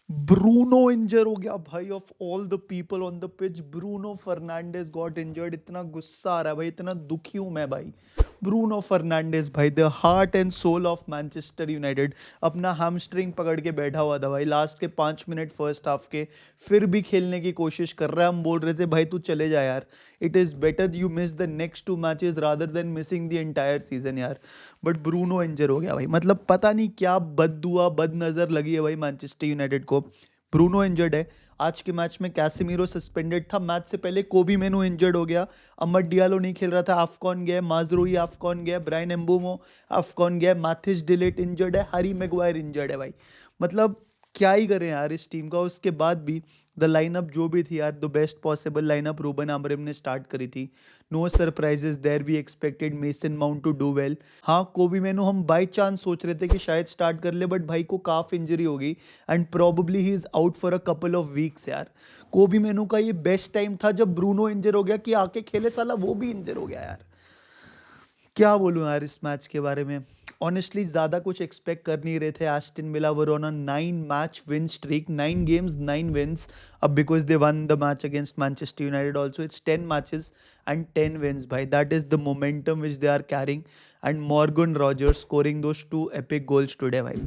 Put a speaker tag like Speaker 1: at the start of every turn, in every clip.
Speaker 1: Bruno इंजर हो गया भाई, of all the people on the pitch Bruno Fernandes got injured. इतना गुस्सा आ रहा है भाई, इतना दुखी हूं मैं भाई। ब्रूनो फर्नांडिस भाई, the heart and soul of Manchester United, अपना हैमस्ट्रिंग पकड़ के बैठा हुआ था भाई लास्ट के 5 मिनट फर्स्ट हाफ के, फिर भी खेलने की कोशिश कर रहा है। हम बोल रहे थे भाई तू चले जा यार, it is better you miss the next 2 matches rather than missing the entire season यार। बट ब्रूनो इंजर हो गया भाई, मतलब पता नहीं क्या बद दुआ बद नज़र लगी है भाई मैनचेस्टर यूनाइटेड को। ब्रूनो इंजर्ड है। आज के मैच में कैसेमीरो सस्पेंडेड था, मैच से पहले कोबी मेनू इंजर्ड हो गया, अमर डियालो नहीं खेल रहा था, अफकॉन गया, माजरूई अफकॉन गया, ब्रायन एम्बूमो अफकॉन गया, मैथिस डिलीट इंजर्ड है, हैरी मैगवायर इंजर्ड है भाई। मतलब क्या ही करें यार इस टीम का। उसके बाद भी द लाइनअप जो भी थी यार, the best possible lineup Ruben Amorim ने स्टार्ट करी थी। No surprises there, we expected Mason Mount to do well. हाँ कोबी मेनू हम बाई चांस सोच रहे थे कि शायद स्टार्ट कर ले, बट भाई को काफ इंजरी होगी and probably he is out for a couple of weeks यार। कोबी मेनू का ये बेस्ट टाइम था जब ब्रूनो इंजर हो गया कि आके खेले, साला वो भी इंजर हो गया यार। क्या बोलूं यार इस मैच के बारे में। ऑनेस्टली ज़्यादा कुछ एक्सपेक्ट कर नहीं रहे थे। Aston Villa were on a 9 match win streak, 9 games 9 wins. अब because they won the match against Manchester United also, it's 10 matches and 10 wins भाई, that is the momentum which they are carrying. And Morgan Rogers scoring those 2 epic goals today भाई।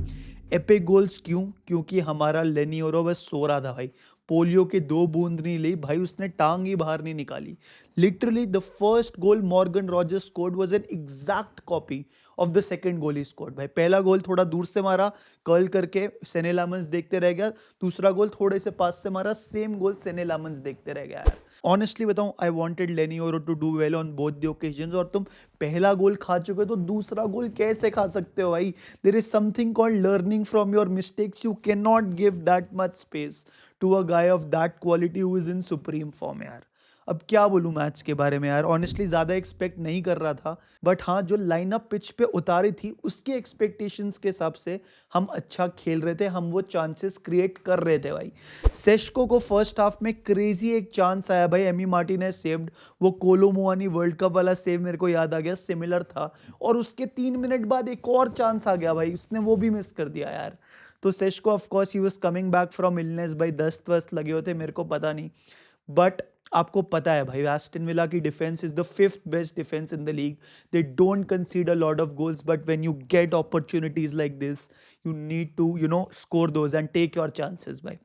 Speaker 1: Epic goals क्यों? क्योंकि हमारा लेनी ओरो बस सो रहा था भाई, पोलियो के 2 बूंद नहीं ली भाई, उसने टांग ही बाहर नहीं निकाली। Literally the first goal Morgan Rogers scored was an exact copy of the second goal he scored भाई। पहला गोल थोड़ा दूर से मारा, कर्ल करके सेने लामंस देखते रह गया। दूसरा गोल थोड़े से पास से मारा, सेम गोल सेने लामंस देखते रह गया यार। ऑनेस्टली बताऊं, आई wanted Leny Yoro to do well on both the occasions. और तुम पहला गोल खा चुके हो तो दूसरा गोल कैसे खा सकते हो भाई? There is something called learning from your mistakes, you can not give that much space to a guy of that quality who is in supreme form यार। अब क्या बोलूं मैच के बारे में यार, ऑनेस्टली ज़्यादा एक्सपेक्ट नहीं कर रहा था, बट हाँ जो लाइनअप पिच पे उतारी थी उसके एक्सपेक्टेशंस के हिसाब से हम अच्छा खेल रहे थे, हम वो चांसेस क्रिएट कर रहे थे भाई। सेस्को को फर्स्ट हाफ में क्रेजी एक चांस आया भाई, एमी मार्टिनेज सेव्ड, वो कोलो मुआनी वर्ल्ड कप वाला सेव मेरे को याद आ गया, सिमिलर था। और उसके 3 मिनट बाद एक और चांस आ गया भाई, उसने वो भी मिस कर दिया यार। तो Sesko of course he was coming back from illness भाई, दस्त वस्त लगे होते मेरे को पता नहीं। बट आपको पता है भाई एस्टन विला की defence is the fifth best defence in the league. They don't concede a lot of goals, but when you get opportunities like this you need to score those and take your chances भाई।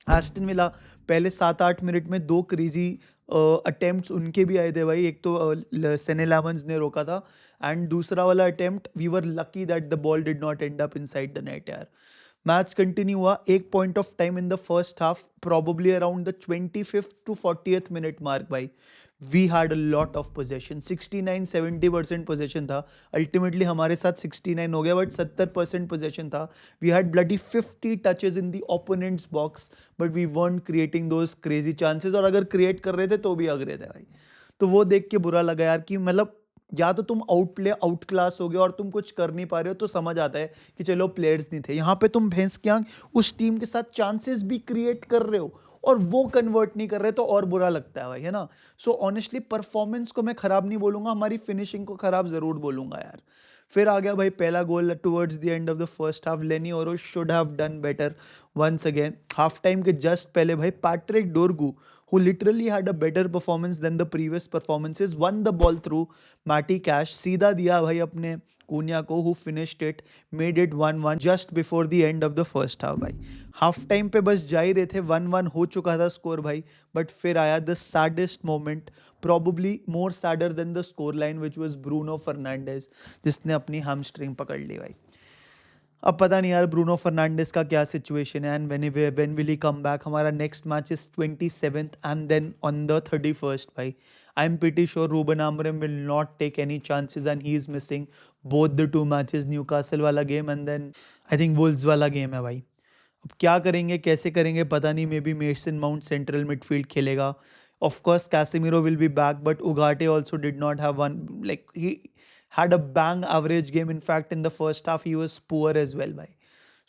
Speaker 1: Aston Villa पहले 7-8 minute में 2 crazy attempts उनके भी आए थे भाई। एक तो सेने लामंस ने रोका था, एंड दूसरा वाला attempt we were lucky that the ball did not end up inside the net यार। मैच कंटिन्यू हुआ, एक point of time in the first half, probably around the 25th to 40th minute mark भाई, we had a lot of possession, 69-70% possession था। Ultimately हमारे साथ 69 हो गया, but 70% possession था। We had bloody 50 touches in the opponents box, but we weren't creating those crazy chances, और अगर create कर रहे थे तो भी अग रहे थे भाई। तो वो देख के बुरा लगा यार कि मतलब या तो तुम आउट प्ले आउट क्लास हो गए और तुम कुछ कर नहीं पा रहे हो, तो समझ आता है कि चलो प्लेयर्स नहीं थे। यहाँ पे तुम भैंस की आंख उस टीम के साथ चांसेस भी क्रिएट कर रहे हो और वो कन्वर्ट नहीं कर रहे, तो और बुरा लगता है भाई, है ना। सो ऑनेस्टली परफॉर्मेंस को मैं खराब नहीं बोलूंगा, हमारी फिनिशिंग को खराब जरूर बोलूंगा यार। फिर आ गया भाई पहला goal towards the end of the first half, Lenny Yoro should have done better once again. Half time के जस्ट पहले भाई Patrick Dorgu, who literally had a better performance than the previous performances, won the ball through Matty Cash, सीधा दिया भाई अपने कूनिया को, who finished it, made it 1-1 just before the end of the first half भाई। Half time पे बस जा ही रहे थे, 1-1 हो चुका था स्कोर भाई, बट फिर आया the saddest moment, probably more sadder than the score line, which was Bruno Fernandes, जिसने अपनी hamstring पकड़ ली भाई। अब पता नहीं यार ब्रूनो फर्नांडिस का क्या सिचुएशन है, and when will he come back. हमारा next match is 27th and then on the 31st भाई। I am pretty sure Ruben Amorim will not take any chances and he is missing both the 2 matches, Newcastle वाला game and then I think Wolves वाला game है भाई। अब क्या करेंगे कैसे करेंगे पता नहीं, maybe Mason Mount central midfield खेलेगा। Of course Casemiro will be back, but उगाटे also did not have one, like he had a bang average game. In fact in the first half he was poor as well भाई।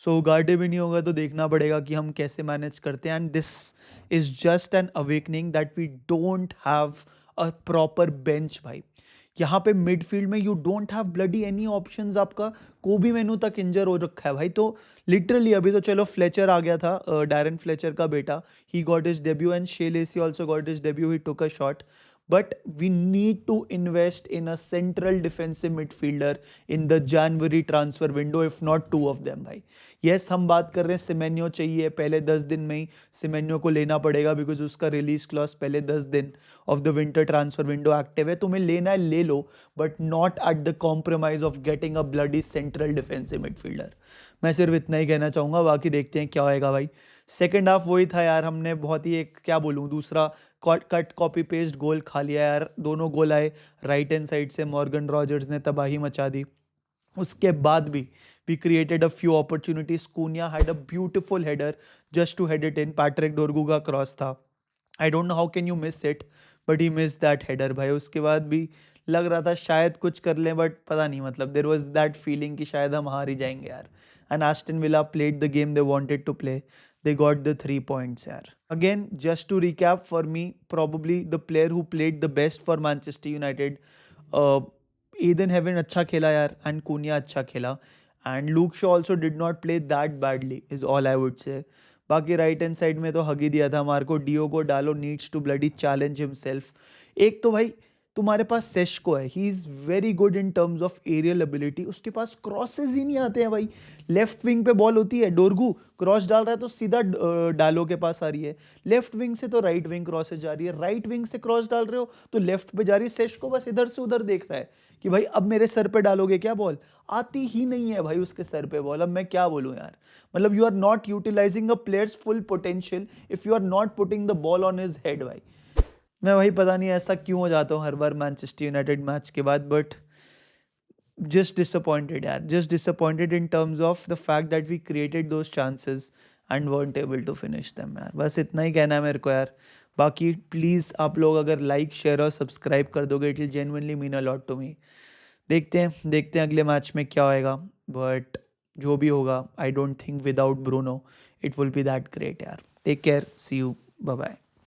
Speaker 1: सो उगाटे भी नहीं होगा तो देखना पड़ेगा कि हम कैसे मैनेज करते हैं, and this is just an awakening that we don't have a proper bench भाई। यहाँ पे मिडफील्ड में you don't have bloody any options, आपका कोबी मेनू तक इंजर हो रखा है भाई। तो लिटरली अभी तो चलो फ्लेचर आ गया था, डैरन फ्लेचर का बेटा, he got his debut and Shea Lacey also got his debut, he took a shot, but we need to invest in a central defensive midfielder in the January transfer window, if not two of them भाई। yes, हम बात कर रहे हैं सिमेन्यो चाहिए, पहले 10 दिन में ही सिमेन्यो को लेना पड़ेगा बिकॉज उसका रिलीज क्लॉज पहले 10 दिन of the winter transfer window active है। तुम्हें लेना है ले लो, but not at the compromise of getting a bloody central defensive midfielder. मैं सिर्फ इतना ही कहना चाहूंगा, बाकी देखते हैं क्या होएगा भाई। सेकेंड हाफ वही था यार, हमने बहुत ही एक क्या बोलूँ दूसरा कट कॉपी पेस्ट गोल खा लिया यार। दोनों गोल आए राइट हैंड साइड से, मॉर्गन रॉजर्स ने तबाही मचा दी। उसके बाद भी we created a few opportunities. Cunha had a beautiful header just to head it in. Patrick डोरगू का क्रॉस था, I don't know how can you miss it, but he miss that header भाई। उसके बाद भी लग रहा था शायद कुछ कर लें, बट पता नहीं, मतलब देर वॉज दैट फीलिंग कि शायद हम हार ही जाएंगे यार। And Aston Villa played the game they wanted to play, they got the 3 points यार। Again, just to recap, for me, probably the player who played the best for Manchester United, Ayden Heaven अच्छा खेला यार, and Cunha अच्छा खेला, and Luke Shaw also did not play that badly is all I would say. बाकी right hand side में तो हग ही दिया था Marco Diogo Dalot needs to bloody challenge himself. एक तो भाई तुम्हारे पास सेस्को है, he is very good in terms of aerial ability, उसके पास क्रॉसेज ही नहीं आते हैं भाई। लेफ्ट विंग पे बॉल होती है, डोरगू क्रॉस डाल रहा है तो सीधा डालो के पास आ रही है, लेफ्ट विंग से तो राइट विंग क्रॉसेज जा रही है, राइट विंग से क्रॉस डाल रहे हो तो लेफ्ट पे जा रही है। सेस्को बस इधर से उधर देख रहा है कि भाई अब मेरे सर पे डालोगे क्या बॉल, आती ही नहीं है भाई उसके सर पे बॉल। अब मैं क्या बोलूं यार, मतलब you are not utilising a player's full potential if you are not putting the ball on his head भाई। मैं भाई पता नहीं ऐसा क्यों हो जाता हूँ हर बार मैनचेस्टर यूनाइटेड मैच के बाद, बट just disappointed यार, just disappointed in terms of the fact that we created those chances and weren't able to finish them यार। बस इतना ही कहना है मेरे को यार। बाकी प्लीज़ आप लोग अगर लाइक शेयर और सब्सक्राइब कर दोगे, it will genuinely mean a lot to me. देखते हैं अगले मैच में क्या होएगा, बट जो भी होगा I don't think without Bruno it will be that great यार। Take care, see you, bye bye.